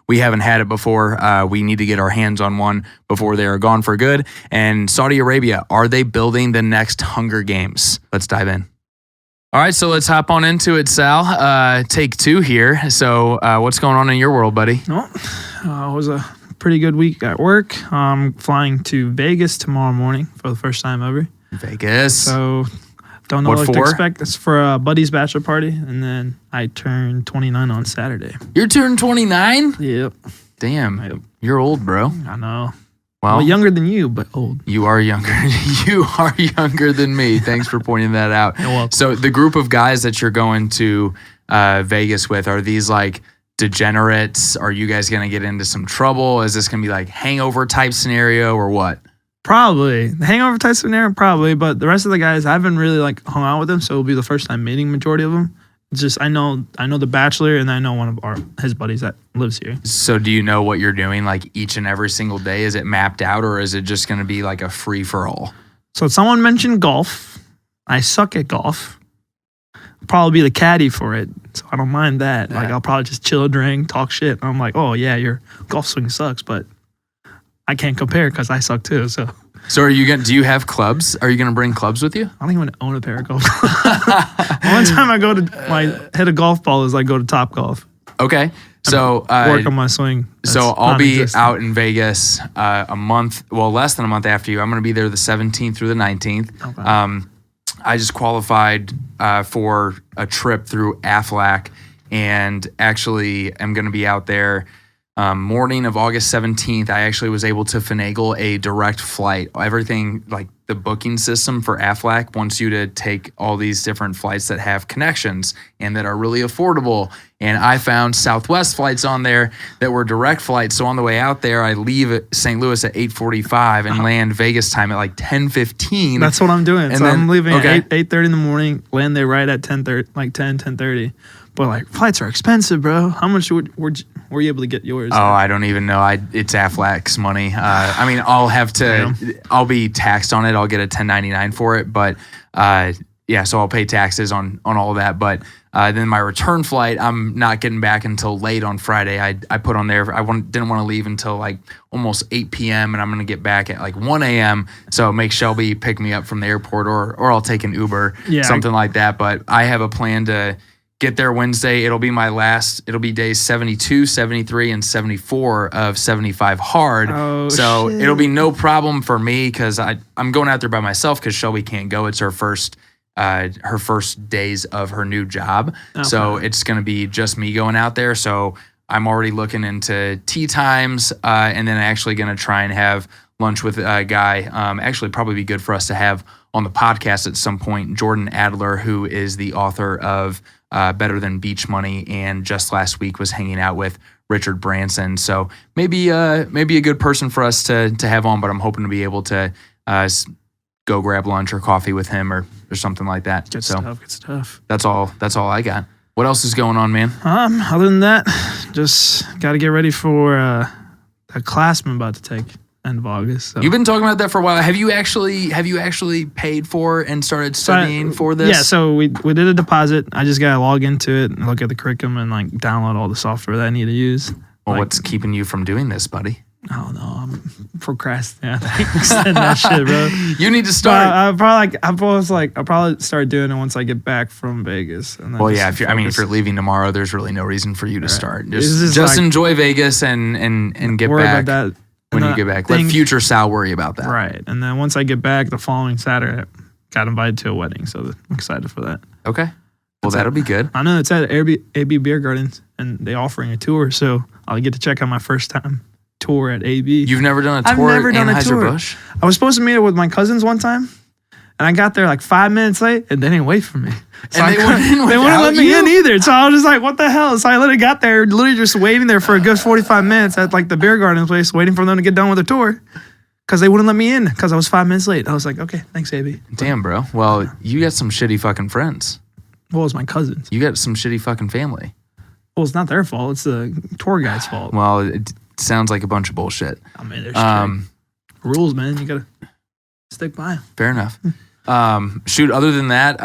We haven't had it before. We need to get our hands on one before they are gone for good. And Saudi Arabia, are they building the next Hunger Games? Let's dive in. All right, so let's hop on into it, Sal. Take 2 here. So what's going on in your world, buddy? Well, it was a pretty good week at work. I'm flying to Vegas tomorrow morning for the first time ever. Vegas. So don't know what to expect. It's for a buddy's bachelor party, and then I turn 29 on Saturday. You're turning 29? Yep. Damn, you're old, bro. I know. Well, younger than you, but old. You are younger. You are younger than me. Thanks for pointing that out. You're welcome. So the group of guys that you're going to Vegas with, are these like degenerates? Are you guys going to get into some trouble? Is this going to be like hangover type scenario or what? Probably. The hangover type scenario, probably. But the rest of the guys, I haven't really like hung out with them, so it'll be the first time meeting majority of them. It's just I know the bachelor, and I know one of his buddies that lives here. So do you know what you're doing like each and every single day? Is it mapped out, or is it just going to be like a free for all? So someone mentioned golf. I suck at golf. I'll probably be the caddy for it, so I don't mind that. Like I'll probably just chill, drink, talk shit. I'm like, oh yeah, your golf swing sucks, but I can't compare because I suck too. So are you do you have clubs? Are you gonna bring clubs with you? I don't even own a pair of golf clubs. One time I go to hit a golf ball is like go to Top Golf. Okay. So work on my swing. So I'll be out in Vegas a month, well, less than a month after you. I'm going to be there the 17th through the 19th. Okay. I just qualified for a trip through AFLAC, and actually am going to be out there morning of August 17th. I actually was able to finagle a direct flight. Everything, like the booking system for AFLAC wants you to take all these different flights that have connections and that are really affordable. And I found Southwest flights on there that were direct flights. So on the way out there, I leave at St. Louis at 8:45 and land Vegas time at like 10:15. That's what I'm doing. And so then, I'm leaving at 8:30 in the morning, land there right at 10:30, like 10:30. But like flights are expensive, bro. How much were you able to get yours? Oh, I don't even know. It's AFLAC's money. I mean, I'll have to. I'll be taxed on it. I'll get a 1099 for it, but yeah, so I'll pay taxes on all of that. But then my return flight, I'm not getting back until late on Friday. I put on there. Didn't want to leave until like almost 8 p.m. and I'm gonna get back at like 1 a.m. So make Shelby pick me up from the airport, or I'll take an Uber, something like that. But I have a plan to get there Wednesday. It'll be days 72, 73, and 74 of 75 hard. Oh, so shit. It'll be no problem for me because I'm going out there by myself because Shelby can't go. It's her first days of her new job. Okay. So it's going to be just me going out there. So I'm already looking into tea times and then actually going to try and have lunch with a guy. Actually probably be good for us to have on the podcast at some point, Jordan Adler, who is the author of Better Than Beach Money, and just last week was hanging out with Richard Branson. So maybe a good person for us to have on, but I'm hoping to be able to go grab lunch or coffee with him or something like that. Good stuff. That's all I got. What else is going on, man? Other than that, just got to get ready for a class I'm about to take end of August. So. You've been talking about that for a while. Have you actually paid for and started studying for this? Yeah, so we did a deposit. I just got to log into it and look at the curriculum and like download all the software that I need to use. Well, what's keeping you from doing this, buddy? I don't know. I'm procrastinating. that shit, bro. You need to start. I'll probably start doing it once I get back from Vegas. And then if you're leaving tomorrow, there's really no reason for you to start. Just enjoy Vegas and get back. About that. When you get back, let future Sal worry about that. Right, and then once I get back the following Saturday, got invited to a wedding, so I'm excited for that. Okay, well that'll be good. I know it's at AB Beer Gardens, and they offering a tour, so I'll get to check out my first time tour at AB. You've never done a tour at Anheuser-Busch? I was supposed to meet it with my cousins one time, and I got there like 5 minutes late, and they didn't wait for me. So and they wouldn't let me in either. So I was just like, what the hell? So I literally got there, literally just waiting there for a good 45 minutes at like the beer garden place, waiting for them to get done with the tour because they wouldn't let me in because I was 5 minutes late. I was like, okay, thanks, AB. Damn, bro. Well, you got some shitty fucking friends. Well, it's my cousins. You got some shitty fucking family. Well, it's not their fault. It's the tour guide's fault. Well, it sounds like a bunch of bullshit. I mean, there's rules, man. You got to stick by them. Fair enough. Other than that,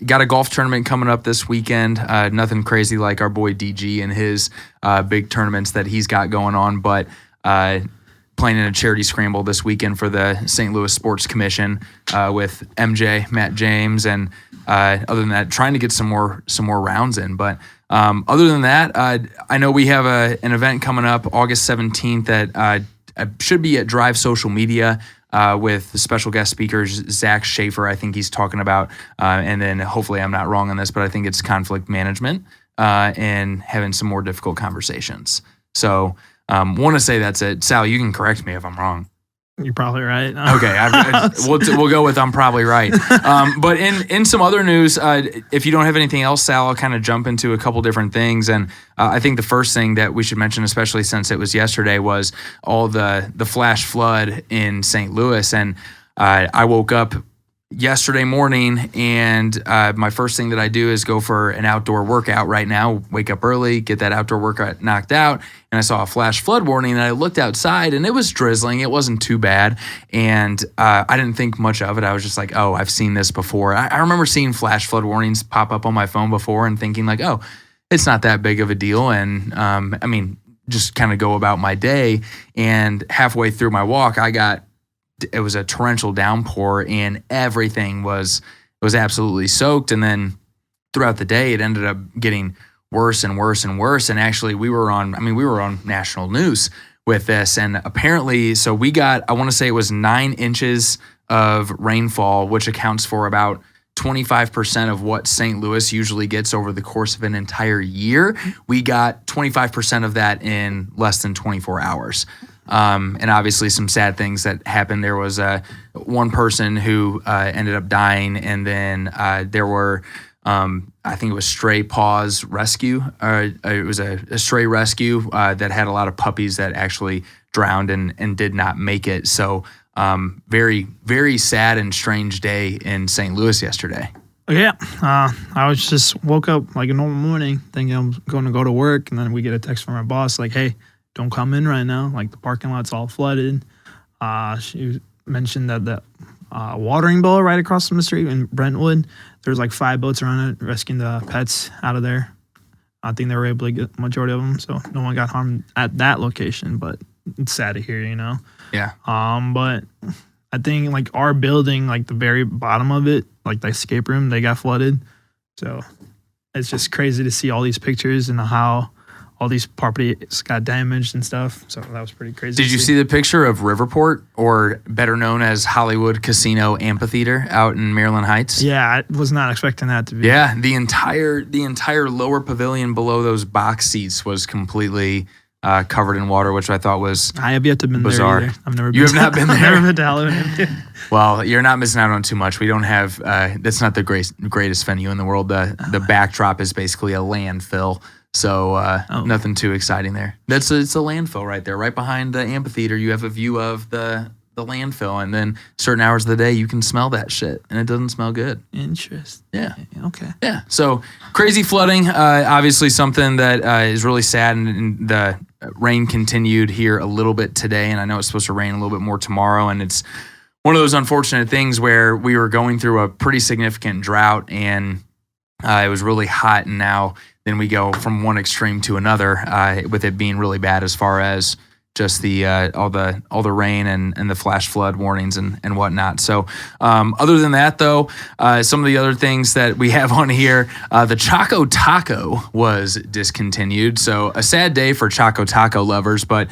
got a golf tournament coming up this weekend. Nothing crazy like our boy DG and his big tournaments that he's got going on, but playing in a charity scramble this weekend for the St. Louis Sports Commission with MJ, Matt James, and other than that, trying to get some more rounds in. But other than that, I know we have an event coming up August 17th that should be at Drive Social Media with the special guest speakers, Zach Schaefer. I think he's talking about, and then hopefully I'm not wrong on this, but I think it's conflict management and having some more difficult conversations. So want to say that's it. Sal, you can correct me if I'm wrong. You're probably right. Okay, we'll go with I'm probably right. But in some other news, if you don't have anything else, Sal, I'll kind of jump into a couple different things. And I think the first thing that we should mention, especially since it was yesterday, was all the flash flood in St. Louis. And I woke up yesterday morning, and my first thing that I do is go for an outdoor workout right now, wake up early, get that outdoor workout knocked out, and I saw a flash flood warning, and I looked outside, and it was drizzling. It wasn't too bad, and I didn't think much of it. I was just like, oh, I've seen this before. I remember seeing flash flood warnings pop up on my phone before and thinking like, oh, it's not that big of a deal, and I mean, just kind of go about my day, and halfway through my walk, it was a torrential downpour, and everything was absolutely soaked. And then throughout the day, it ended up getting worse and worse and worse. And actually, we were on national news with this. And apparently, so we got, I want to say it was 9 inches of rainfall, which accounts for about 25% of what St. Louis usually gets over the course of an entire year. We got 25% of that in less than 24 hours. And obviously some sad things that happened. There was one person who ended up dying, and then there were, I think it was Stray Paws Rescue. It was a stray rescue that had a lot of puppies that actually drowned and did not make it. So very, very sad and strange day in St. Louis yesterday. Yeah, I was just woke up like a normal morning thinking I'm going to go to work, and then we get a text from our boss like, hey, don't come in right now. Like, the parking lot's all flooded. She mentioned that the watering bowl right across from the street in Brentwood, there's like 5 boats around it rescuing the pets out of there. I think they were able to get the majority of them, so no one got harmed at that location, but it's sad to hear, you know? Yeah. But I think like our building, like the very bottom of it, like the escape room, they got flooded. So it's just crazy to see all these pictures and how all these properties got damaged and stuff. So that was pretty crazy. Did you see the picture of Riverport, or better known as Hollywood Casino Amphitheater out in Maryland Heights? Yeah, I was not expecting that to be. Yeah, the entire lower pavilion below those box seats was completely covered in water, which I thought was I have yet to been bizarre. There either. I've never been. You have not been there? I've never been to Hollywood. Well, you're not missing out on too much. We don't have, that's not the greatest venue in the world. The backdrop is basically a landfill. So nothing too exciting there. It's a landfill right there, right behind the amphitheater. You have a view of the landfill, and then certain hours of the day you can smell that shit, and it doesn't smell good. Interesting. Yeah. Okay. Yeah. So crazy flooding. Obviously something that is really sad, and the rain continued here a little bit today, and I know it's supposed to rain a little bit more tomorrow, and it's one of those unfortunate things where we were going through a pretty significant drought, and it was really hot, and now then we go from one extreme to another, with it being really bad as far as just the all the rain and the flash flood warnings and whatnot. So other than that, though, some of the other things that we have on here, the Choco Taco was discontinued. So a sad day for Choco Taco lovers, but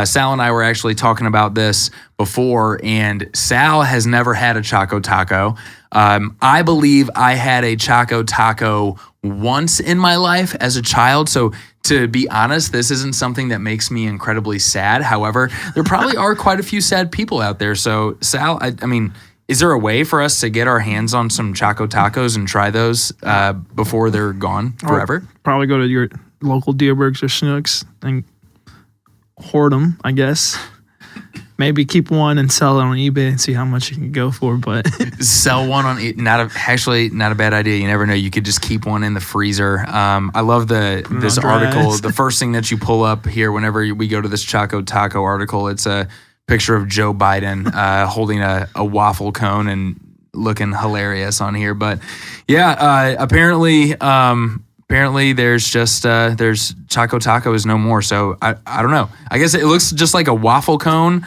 Sal and I were actually talking about this before, and Sal has never had a Choco Taco. I believe I had a Choco Taco once in my life as a child. So to be honest, this isn't something that makes me incredibly sad. However, there probably are quite a few sad people out there. So Sal, I mean, is there a way for us to get our hands on some Choco Tacos and try those before they're gone forever? Probably go to your local Deerbergs or Schnucks and hoard them, I guess. Maybe keep one and sell it on eBay and see how much you can go for. But sell one on not a bad idea. You never know. You could just keep one in the freezer. I love this article. The first thing that you pull up here whenever we go to this Choco Taco article, it's a picture of Joe Biden holding a waffle cone and looking hilarious on here. But yeah, apparently there's just there's Choco Tacos no more. So I don't know. I guess it looks just like a waffle cone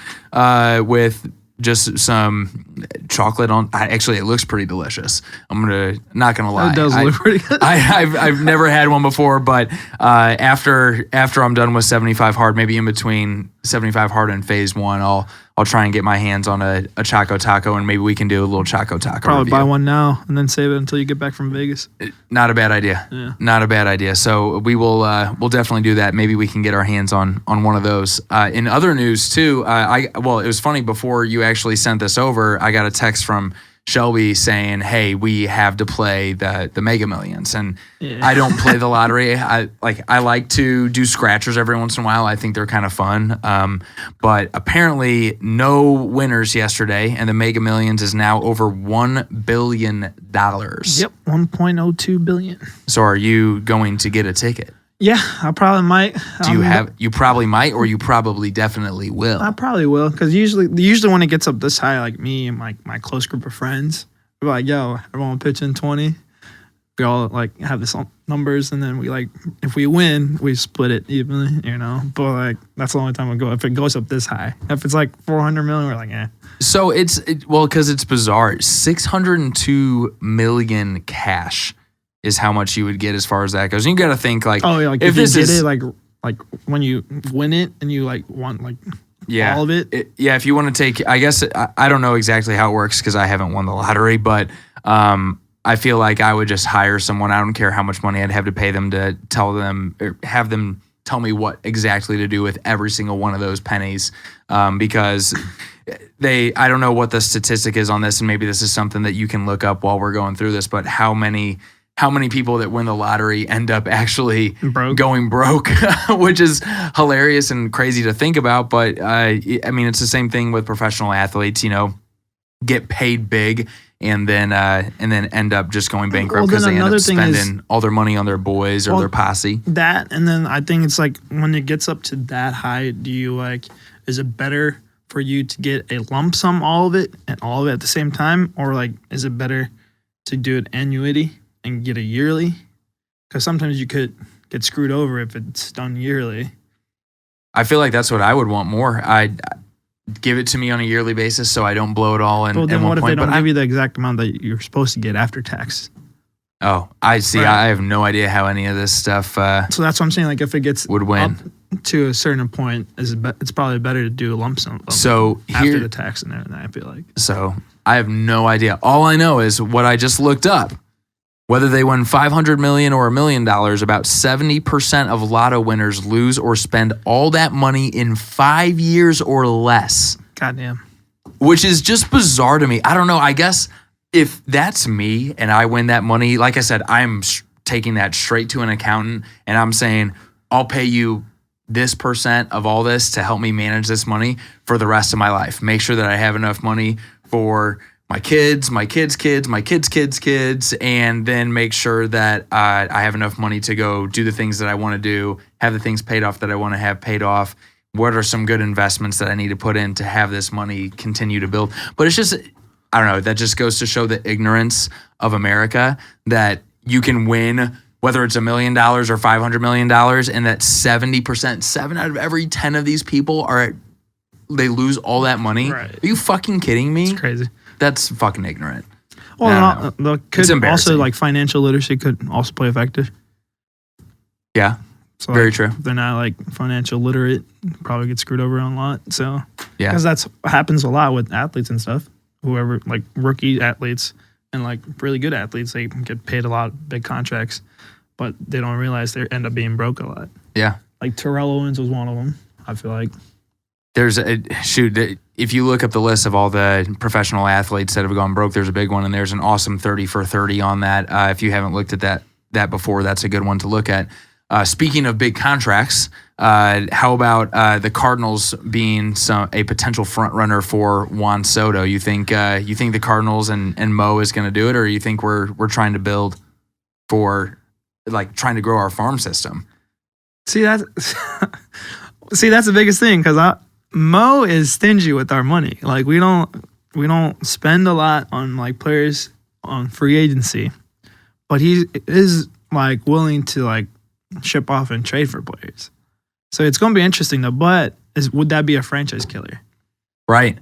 with just some chocolate on. Actually, it looks pretty delicious. Not gonna lie. It does look pretty good. I've never had one before, but after I'm done with 75 hard, maybe in between 75 hard and phase 1, I'll try and get my hands on a Choco Taco, and maybe we can do a little Choco Taco Probably review. buy one now and then save it until you get back from Vegas. Not a bad idea. Yeah. Not a bad idea. So we'll definitely do that. Maybe we can get our hands on one of those. In other news too, it was funny, before you actually sent this over, I got a text from Shelby saying, "Hey, we have to play the Mega Millions," and I don't play the lottery. I like to do scratchers every once in a while. I think they're kind of fun. But apparently, no winners yesterday, and the Mega Millions is now over $1 billion. Yep, 1.02 billion. So, are you going to get a ticket? Yeah, I probably might. You probably might, or you probably definitely will. I probably will, because usually when it gets up this high, like me and my close group of friends, we're like, yo, everyone pitch in 20. We all like have this numbers, and then we like, if we win, we split it evenly, But like, that's the only time we go. If it goes up this high, if it's like 400 million, we're like, eh. So because it's bizarre. 602 million cash is how much you would get as far as that goes. And you got to think like, if this is like when you win it and you like want like all of it. If you want to take, I guess I don't know exactly how it works because I haven't won the lottery, but I feel like I would just hire someone. I don't care how much money I'd have to pay them to tell them or have them tell me what exactly to do with every single one of those pennies, because I don't know what the statistic is on this, and maybe this is something that you can look up while we're going through this, but how many people that win the lottery end up actually going broke, which is hilarious and crazy to think about. But I mean, it's the same thing with professional athletes, get paid big and then end up just going bankrupt because they end up spending all their money on their boys or their posse. That, and then I think it's like when it gets up to that high, is it better for you to get a lump sum, all of it at the same time? Or like, is it better to do an annuity and get a yearly? Because sometimes you could get screwed over if it's done yearly. I feel like that's what I would want more. I'd give it to me on a yearly basis so I don't blow it all in well, then one what if point. They don't give you the exact amount that you're supposed to get after tax? Oh, I see. Right. I have no idea how any of this stuff so that's what I'm saying. Like, if it gets would win up to a certain point, it's probably better to do a lump sum. So after the tax and everything, I feel like. So I have no idea. All I know is what I just looked up. Whether they win $500 million or $1 million, about 70% of lotto winners lose or spend all that money in 5 years or less. Goddamn. Which is just bizarre to me. I don't know. I guess if that's me and I win that money, like I said, I'm taking that straight to an accountant and I'm saying, I'll pay you this percent of all this to help me manage this money for the rest of my life. Make sure that I have enough money for my kids, my kids' kids, my kids' kids' kids, and then make sure that I have enough money to go do the things that I want to do, have the things paid off that I want to have paid off. What are some good investments that I need to put in to have this money continue to build? But it's just, I don't know, that just goes to show the ignorance of America that you can win, whether it's $1 million or $500 million, and that 70%, 7 out of every 10 of these people they lose all that money. Right. Are you fucking kidding me? It's crazy. That's fucking ignorant. Well, it's embarrassing. Also, like, financial literacy could also play a factor. Yeah, so very like, true. If they're not like financial literate, probably get screwed over on a lot. So yeah, because that's happens a lot with athletes and stuff. Whoever, like rookie athletes and like really good athletes, they get paid a lot of big contracts, but they don't realize they end up being broke a lot. Yeah, like Terrell Owens was one of them. I feel like. There's if you look up the list of all the professional athletes that have gone broke, there's a big one, and there's an awesome 30 for 30 on that. If you haven't looked at that before, that's a good one to look at. Speaking of big contracts, how about the Cardinals being a potential front runner for Juan Soto? You think the Cardinals and Mo is going to do it, or you think we're trying to build for, like, trying to grow our farm system? See, that's the biggest thing, because Mo is stingy with our money. Like, we don't we don't spend a lot on like players on free agency, but he is like willing to like ship off and trade for players. So it's going to be interesting though. But would that be a franchise killer? Right.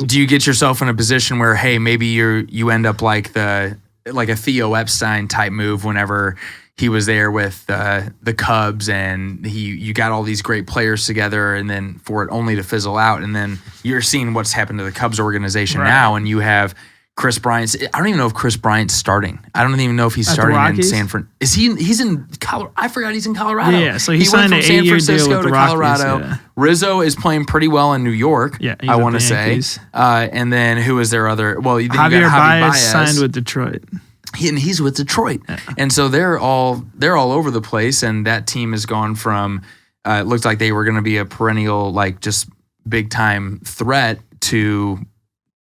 Do you get yourself in a position where, hey, maybe you end up like a Theo Epstein type move whenever he was there with the Cubs and you got all these great players together and then for it only to fizzle out, and then you're seeing what's happened to the Cubs organization now, and you have Chris Bryant. I don't even know if Chris Bryant's starting. I don't even know if he's starting in San Fran. Is he? He's in Colorado. I forgot he's in Colorado. Yeah, so he signed went from San Francisco to Colorado. Yeah. Rizzo is playing pretty well in New York. Yeah, I want to say. And then who is their other? Well, then Javier you got Javi Baez signed with Detroit. He's with Detroit, and so they're all over the place. And that team has gone from it looked like they were going to be a perennial like just big time threat to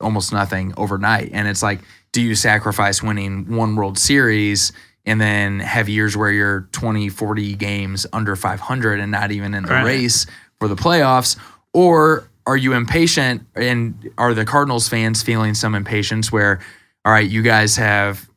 almost nothing overnight. And it's like, do you sacrifice winning one World Series and then have years where you're 20, 40 games under 500 and not even in the race for the playoffs? Or are you impatient, and are the Cardinals fans feeling some impatience where, all right, you guys have,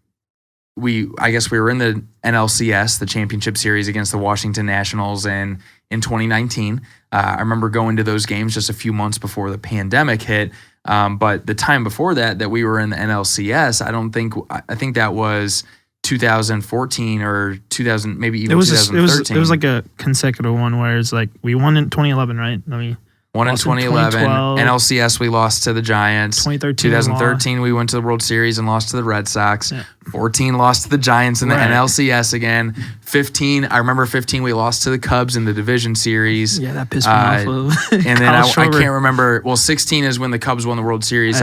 I guess we were in the NLCS, the championship series against the Washington Nationals in 2019. I remember going to those games just a few months before the pandemic hit. But the time before that we were in the NLCS, I think that was 2014 or 2000, maybe even 2013. It was like a consecutive one where it's like we won in 2011, right? Won in 2011. NLCS, we lost to the Giants. 2013, we went to the World Series and lost to the Red Sox. Yeah. 14, lost to the Giants in the NLCS again. 15, I remember 15, we lost to the Cubs in the division series. Yeah, that pissed me off. And then I can't remember. Well, 16 is when the Cubs won the World Series.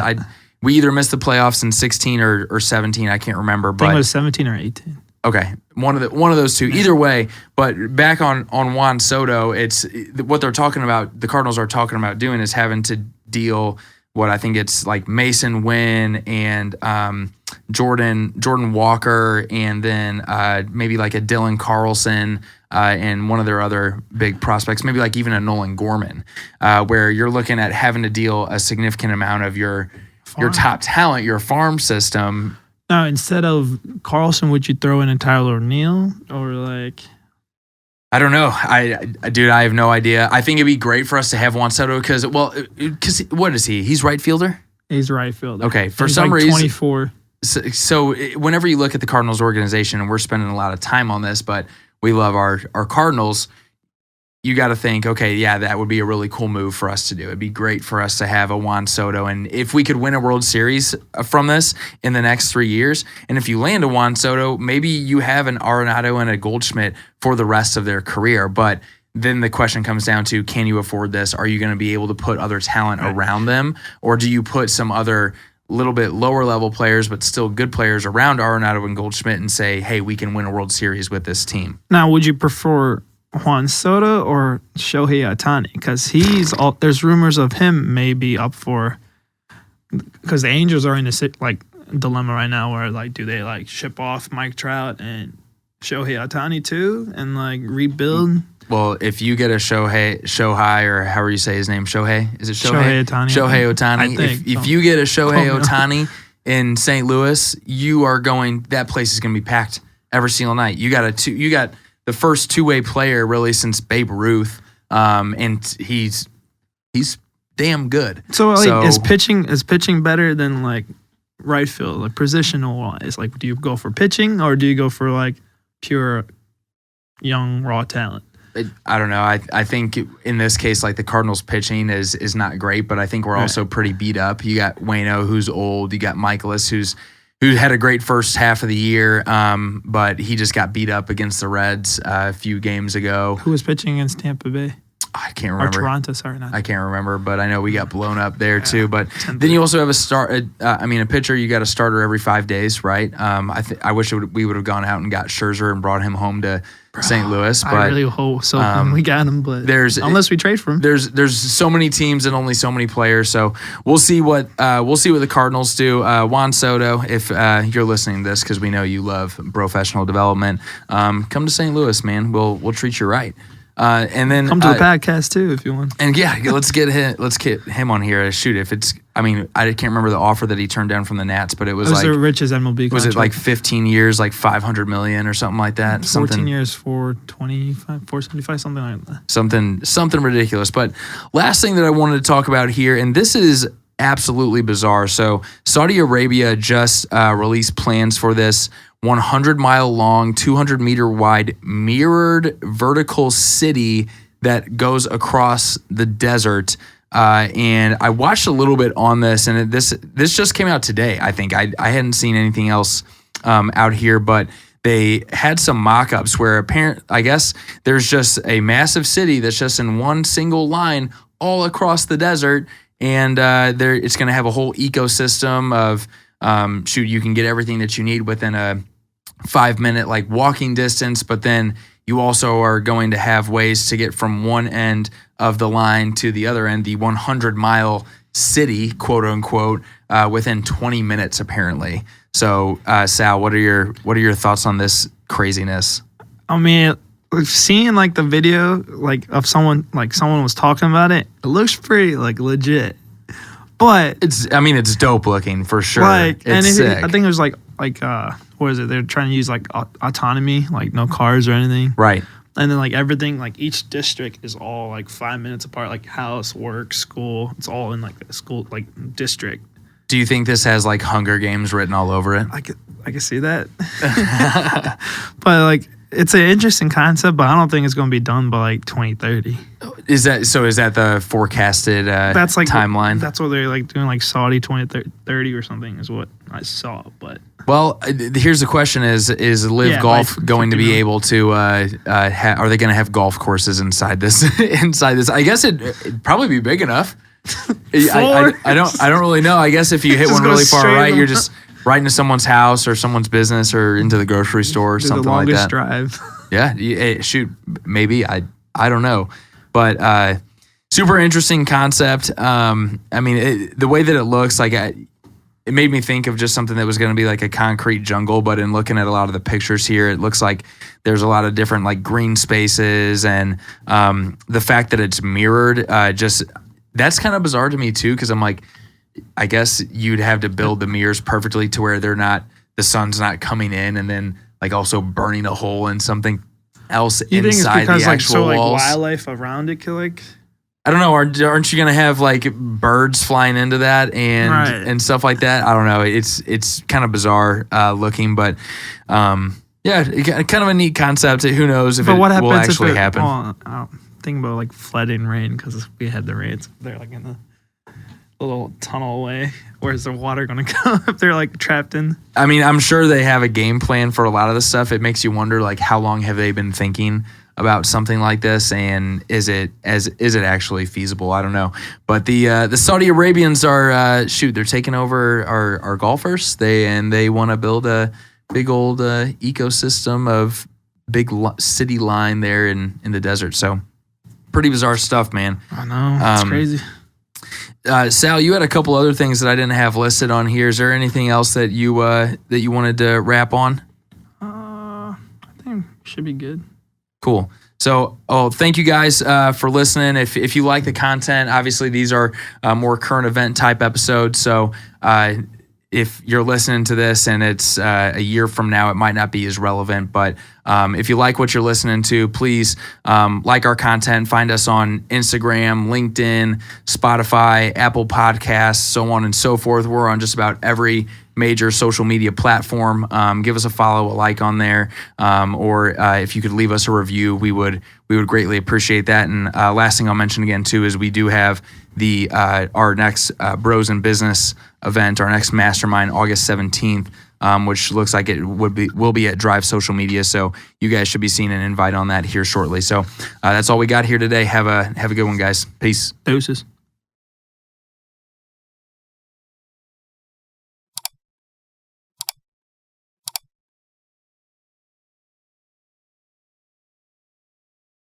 We either missed the playoffs in 16 or 17. I can't remember. I think it was 17 or 18. Okay, one of those two. Either way, but back on Juan Soto, it's what they're talking about. The Cardinals are talking about doing is having to deal what I think it's like Mason Wynn and Jordan Walker, and then maybe like a Dylan Carlson and one of their other big prospects, maybe like even a Nolan Gorman, where you're looking at having to deal a significant amount of your top talent, your farm system. Now, instead of Carlson, would you throw in a Tyler O'Neill or like? I don't know. Dude, I have no idea. I think it'd be great for us to have Juan Soto because what is he? He's right fielder? He's right fielder. Okay, for some reason. 24. So whenever you look at the Cardinals organization, and we're spending a lot of time on this, but we love our Cardinals, you got to think, okay, yeah, that would be a really cool move for us to do. It'd be great for us to have a Juan Soto. And if we could win a World Series from this in the next 3 years, and if you land a Juan Soto, maybe you have an Arenado and a Goldschmidt for the rest of their career. But then the question comes down to, can you afford this? Are you going to be able to put other talent around them? Or do you put some other little bit lower level players, but still good players around Arenado and Goldschmidt and say, hey, we can win a World Series with this team? Now, would you prefer Juan Soto or Shohei Ohtani? Because there's rumors of him maybe up for, because the Angels are in a like dilemma right now where like, do they like ship off Mike Trout and Shohei Ohtani too and like rebuild? Well, if you get a Shohei, or however you say his name, Shohei, is it Shohei? Shohei Ohtani. Shohei Ohtani. If you get a Shohei Ohtani in St. Louis, that place is going to be packed every single night. You got the first two-way player really since Babe Ruth, and he's damn good. So is pitching better than like right field, like positional wise? Like, do you go for pitching or do you go for like pure young raw talent? I don't know. I think in this case, like the Cardinals pitching is not great, but I think we're also pretty beat up. You got Waino, who's old. You got Michaelis, who had a great first half of the year, but he just got beat up against the Reds a few games ago. Who was pitching against Tampa Bay? I can't remember. Or Toronto, sorry. I can't remember, but I know we got blown up there too. But then you also have a pitcher, you got a starter every 5 days, right? I wish we would have gone out and got Scherzer and brought him home to St. Louis. But I really hope so. We got him, but unless we trade for him. There's so many teams and only so many players. So we'll see what the Cardinals do. Juan Soto, if you're listening to this, because we know you love Brofessional Development, come to St. Louis, man. We'll treat you right. And then come to the podcast too if you want. And yeah, let's get him on here. Shoot, if it's, I mean, I can't remember the offer that he turned down from the Nats, but it was like the richest MLB contract. Was it like 15 years, like $500 million or something like that? 14 years, 475, something like that. Something ridiculous. But last thing that I wanted to talk about here, and this is absolutely bizarre. So Saudi Arabia just released plans for this 100-mile long, 200-meter wide mirrored vertical city that goes across the desert. And I watched a little bit on this, and this just came out today, I think. I hadn't seen anything else out here, but they had some mock-ups where I guess there's just a massive city that's just in one single line all across the desert, and it's going to have a whole ecosystem of, you can get everything that you need within a 5-minute like walking distance, but then you also are going to have ways to get from one end of the line to the other end, the 100-mile city, quote unquote, within 20 minutes apparently. So, Sal, what are your thoughts on this craziness? I mean, seeing like the video like of someone was talking about it, it looks pretty like legit. But it's dope looking for sure. Like, it's sick. I think it was like what is it? They're trying to use like autonomy, like no cars or anything. Right. And then like everything, like each district is all like 5 minutes apart, like house, work, school. It's all in like the school, like district. Do you think this has like Hunger Games written all over it? I could see that. But like, it's an interesting concept, but I don't think it's going to be done by like 2030. Is that the forecasted that's like timeline? That's what they're like doing, like Saudi 2030 or something is what I saw. But well, here's the question: Is Live Golf going to be able to? Are they going to have golf courses inside this? I guess it'd probably be big enough. I don't really know. I guess if you hit one really far right, you're just right into someone's house or someone's business or into the grocery store or something like that. The longest drive. Yeah, shoot, maybe I don't know, but super interesting concept. I mean, the way that it looks, like it made me think of just something that was going to be like a concrete jungle. But in looking at a lot of the pictures here, it looks like there's a lot of different like green spaces, and the fact that it's mirrored, that's kind of bizarre to me too, because I'm like, I guess you'd have to build the mirrors perfectly to where the sun's not coming in and then like also burning a hole in something else inside the actual walls. You think it's because like so like wildlife around it could like? I don't know. Aren't you gonna have like birds flying into that and stuff like that? I don't know. It's kind of bizarre looking, but yeah, kind of a neat concept. Who knows if will actually happen? Well, I don't think about like flooding rain because we had the rains. They're like in the little tunnel away. Where's the water going to go if they're like trapped in? I mean, I'm sure they have a game plan for a lot of this stuff. It makes you wonder like how long have they been thinking about something like this, and is it actually feasible? I don't know. But the Saudi Arabians are they're taking over our golfers. They want to build a big old ecosystem of big city line there in the desert. So pretty bizarre stuff, man. I know, it's crazy. Sal, you had a couple other things that I didn't have listed on here. Is there anything else that you wanted to wrap on? I think it should be good. Cool. So, thank you guys for listening. If you like the content, obviously these are more current event type episodes. So, if you're listening to this and it's a year from now, it might not be as relevant. But if you like what you're listening to, please like our content. Find us on Instagram, LinkedIn, Spotify, Apple Podcasts, so on and so forth. We're on just about every major social media platform. Give us a follow, a like on there, or if you could leave us a review, we would greatly appreciate that. And last thing I'll mention again too is we do have our next Bros in Business event, our next mastermind, August 17th, which looks like it will be at Drive Social Media. So you guys should be seeing an invite on that here shortly. So that's all we got here today. Have a good one, guys. Peace. Deuces.